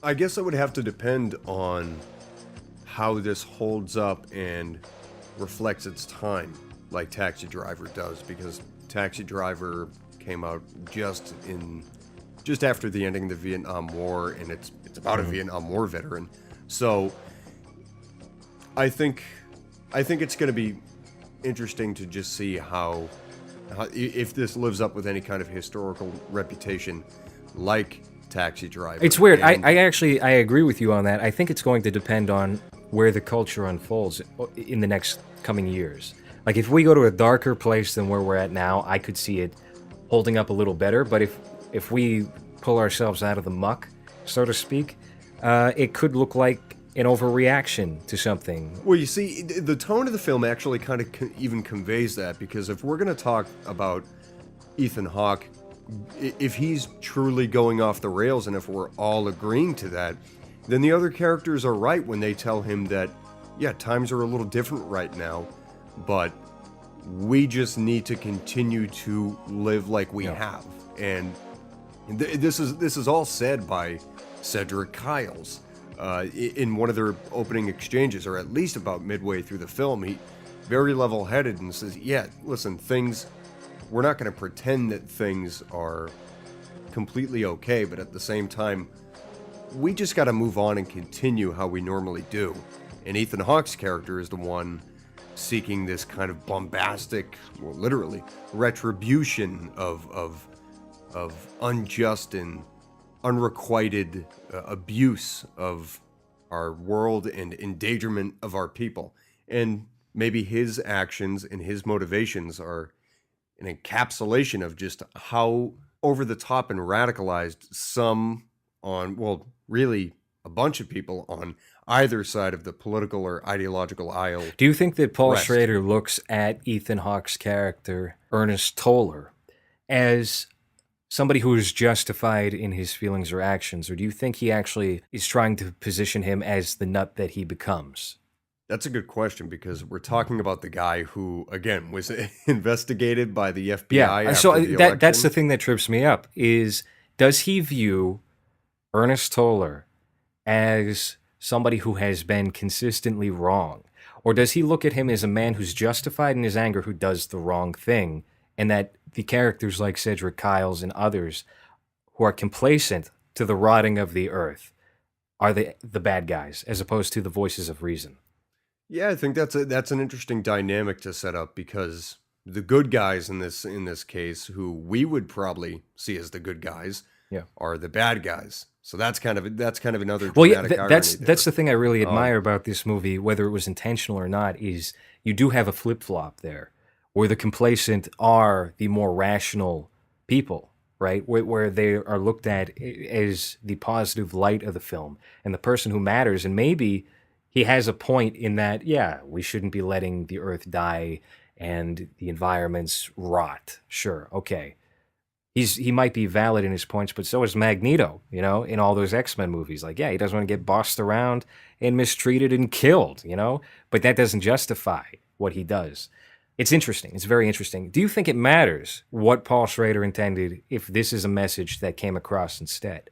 I guess it would have to depend on how this holds up and reflects its time, like Taxi Driver does, because Taxi Driver came out just after the ending of the Vietnam War, and it's about a Vietnam War veteran. So I think it's going to be interesting to just see how if this lives up with any kind of historical reputation, like Taxi Driver. It's weird. And I agree with you on that. I think it's going to depend on where the culture unfolds in the next coming years. Like if we go to a darker place than where we're at now, I could see it holding up a little better. But if we pull ourselves out of the muck, so to speak, it could look like an overreaction to something. Well, you see, the tone of the film actually kind of even conveys that, because if we're going to talk about Ethan Hawke, if he's truly going off the rails, and if we're all agreeing to that, then the other characters are right when they tell him that, yeah, times are a little different right now, but we just need to continue to live like we have. And this is all said by Cedric Kyles. In one of their opening exchanges, or at least about midway through the film, he very level-headed and says, yeah, listen, we're not going to pretend that things are completely okay, but at the same time, we just got to move on and continue how we normally do. And Ethan Hawke's character is the one seeking this kind of bombastic, well, literally, retribution of unjust and unrequited abuse of our world and endangerment of our people. And maybe his actions and his motivations are an encapsulation of just how over the top and radicalized some well, really a bunch of people on either side of the political or ideological aisle. Do you think that Paul rest. Schrader looks at Ethan Hawke's character, Ernest Toller, as somebody who is justified in his feelings or actions, or do you think he actually is trying to position him as the nut that he becomes? That's a good question, because we're talking about the guy who, again, was investigated by the FBI. Yeah, so after the that's election. the thing that trips me up, is does he view Ernest Toller as somebody who has been consistently wrong? Or does he look at him as a man who's justified in his anger, who does the wrong thing, and that the characters like Cedric Kyles and others who are complacent to the rotting of the earth are the bad guys, as opposed to the voices of reason? Yeah, I think that's an interesting dynamic to set up, because the good guys in this case, who we would probably see as the good guys, Yeah. are the bad guys. So that's kind of another Well, yeah, dramatic irony that's there. that's the thing I really admire about this movie, whether it was intentional or not, is you do have a flip-flop there, where the complacent are the more rational people, right? Where they are looked at as the positive light of the film and the person who matters. And maybe he has a point in that, yeah, we shouldn't be letting the earth die and the environments rot. Sure, okay. He might be valid in his points, but so is Magneto, in all those X-Men movies. Like, yeah, he doesn't want to get bossed around and mistreated and killed, but that doesn't justify what he does. It's interesting. It's very interesting. Do you think it matters what Paul Schrader intended if this is a message that came across instead?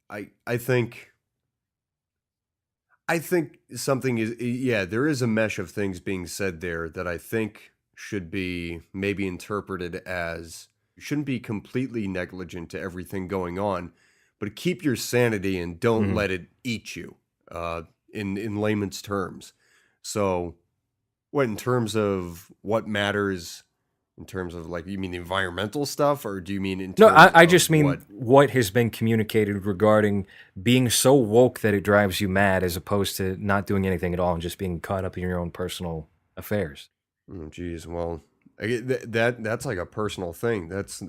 I think something is, yeah, there is a mesh of things being said there that I think should be maybe interpreted as, you shouldn't be completely negligent to everything going on, but keep your sanity and don't let it eat you, in layman's terms. So what, in terms of what matters, in terms of, like, you mean the environmental stuff, or do you mean in No, terms I of just mean what has been communicated regarding being so woke that it drives you mad, as opposed to not doing anything at all and just being caught up in your own personal affairs. Oh, geez, well, that's like a personal thing. That's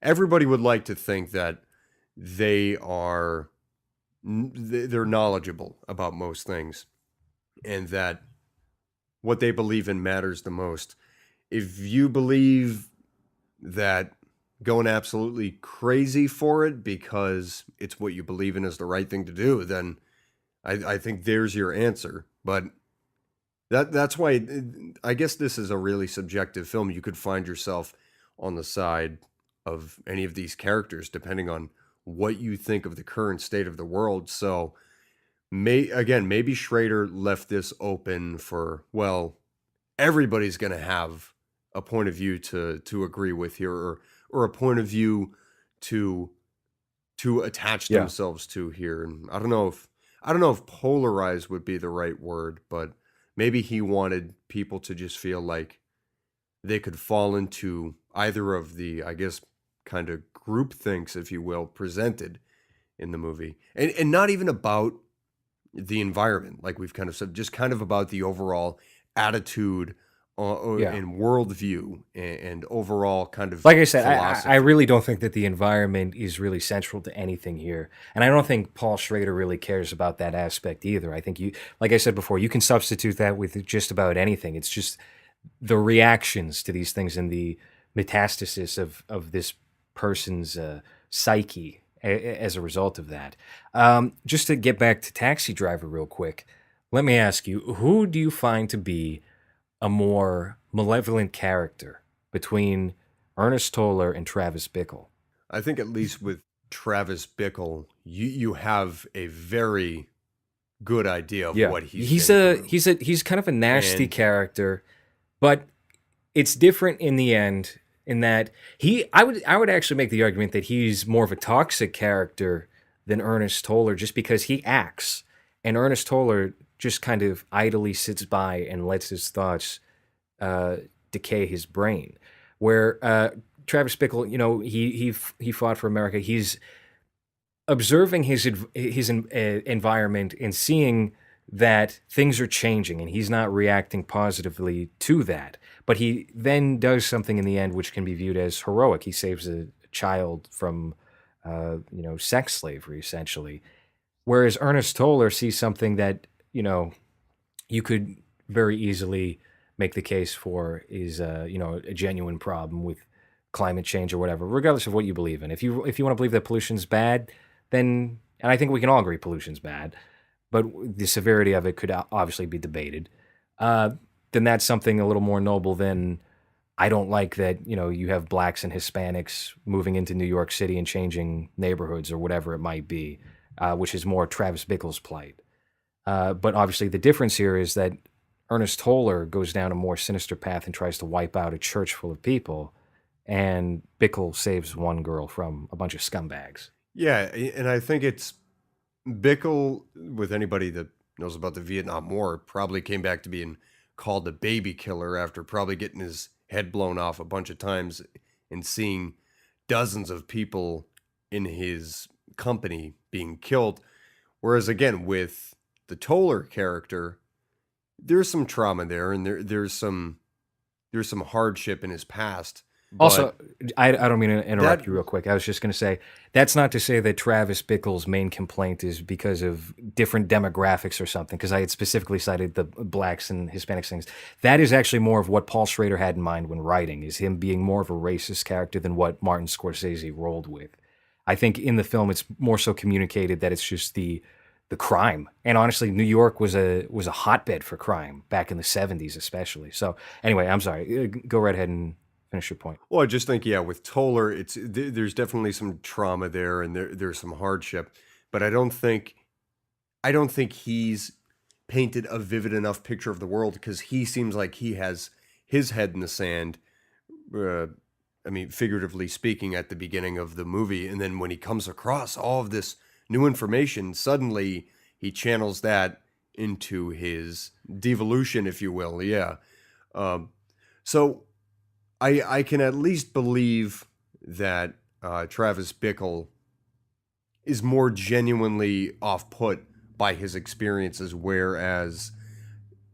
everybody would like to think that they're knowledgeable about most things, and that what they believe in matters the most. If you believe that going absolutely crazy for it because it's what you believe in is the right thing to do, then I think there's your answer. But that's why I guess this is a really subjective film. You could find yourself on the side of any of these characters depending on what you think of the current state of the world. So maybe Schrader left this open for, well, everybody's going to have a point of view to agree with here, or a point of view to attach Yeah. themselves to here. And I don't know if polarized would be the right word, but maybe he wanted people to just feel like they could fall into either of the, I guess, kind of group thinks, if you will, presented in the movie. And not even about the environment, like we've kind of said, just kind of about the overall attitude Yeah. and worldview and overall kind of Like I said, I philosophy. really don't think that the environment is really central to anything here. And I don't think Paul Schrader really cares about that aspect either. I think like I said before, you can substitute that with just about anything. It's just the reactions to these things and the metastasis of this person's psyche as a result of that. Just to get back to Taxi Driver real quick, let me ask you, who do you find to be a more malevolent character between Ernest Toller and Travis Bickle? I think at least with Travis Bickle, you have a very good idea of Yeah, what he's been through. he's kind of a nasty And character, but it's different in the end in that I would actually make the argument that he's more of a toxic character than Ernest Toller just because he acts, and Ernest Toller just kind of idly sits by and lets his thoughts uh, decay his brain. Where Travis Bickle, he fought for America. He's observing his environment and seeing that things are changing, and he's not reacting positively to that. But he then does something in the end which can be viewed as heroic. He saves a child from, sex slavery, essentially. Whereas Ernest Toller sees something that you could very easily make the case for is a genuine problem with climate change or whatever, regardless of what you believe in. If you want to believe that pollution's bad, then, and I think we can all agree pollution's bad, but the severity of it could obviously be debated. Uh, then that's something a little more noble than I don't like that you have blacks and Hispanics moving into New York City and changing neighborhoods or whatever it might be, which is more Travis Bickle's plight. But obviously, the difference here is that Ernest Toller goes down a more sinister path and tries to wipe out a church full of people, and Bickle saves one girl from a bunch of scumbags. yeah, and I think it's Bickle, with anybody that knows about the Vietnam War, probably came back to being called a baby killer after probably getting his head blown off a bunch of times and seeing dozens of people in his company being killed. Whereas again, with the Toller character, there's some trauma there, and there's some hardship in his past. Also, But I don't mean to that interrupt you real quick. I was just going to say that's not to say that Travis Bickle's main complaint is because of different demographics or something, because I had specifically cited the blacks and Hispanics things. That is actually more of what Paul Schrader had in mind when writing, is him being more of a racist character than what Martin Scorsese rolled with. I think in the film it's more so communicated that it's just the crime. And honestly, New York was a hotbed for crime back in the 70s especially. So anyway, I'm sorry. Go right ahead and finish your point. Well, I just think, yeah, with Toller, there's definitely some trauma there, and there's some hardship, but I don't think he's painted a vivid enough picture of the world, because he seems like he has his head in the sand. Uh, I mean, figuratively speaking, at the beginning of the movie, and then when he comes across all of this new information, suddenly he channels that into his devolution, if you will. Yeah. Um, so I can at least believe that Travis Bickle is more genuinely off put by his experiences, whereas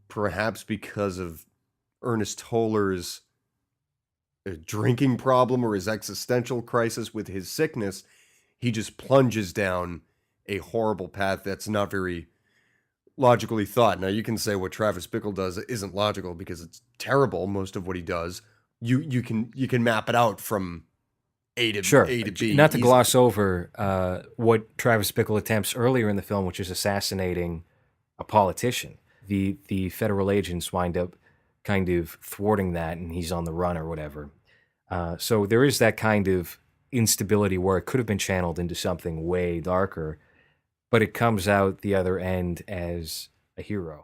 perhaps because of Ernest Toller's drinking problem or his existential crisis with his sickness, he just plunges down a horrible path that's not very logically thought. Now, you can say what Travis Bickle does isn't logical because it's terrible, most of what he does. You can map it out from A to Sure. A to B Not to easily. gloss over what Travis Bickle attempts earlier in the film, which is assassinating a politician. The federal agents wind up kind of thwarting that, and he's on the run or whatever. So there is that kind of instability where it could have been channeled into something way darker, but it comes out the other end as a hero.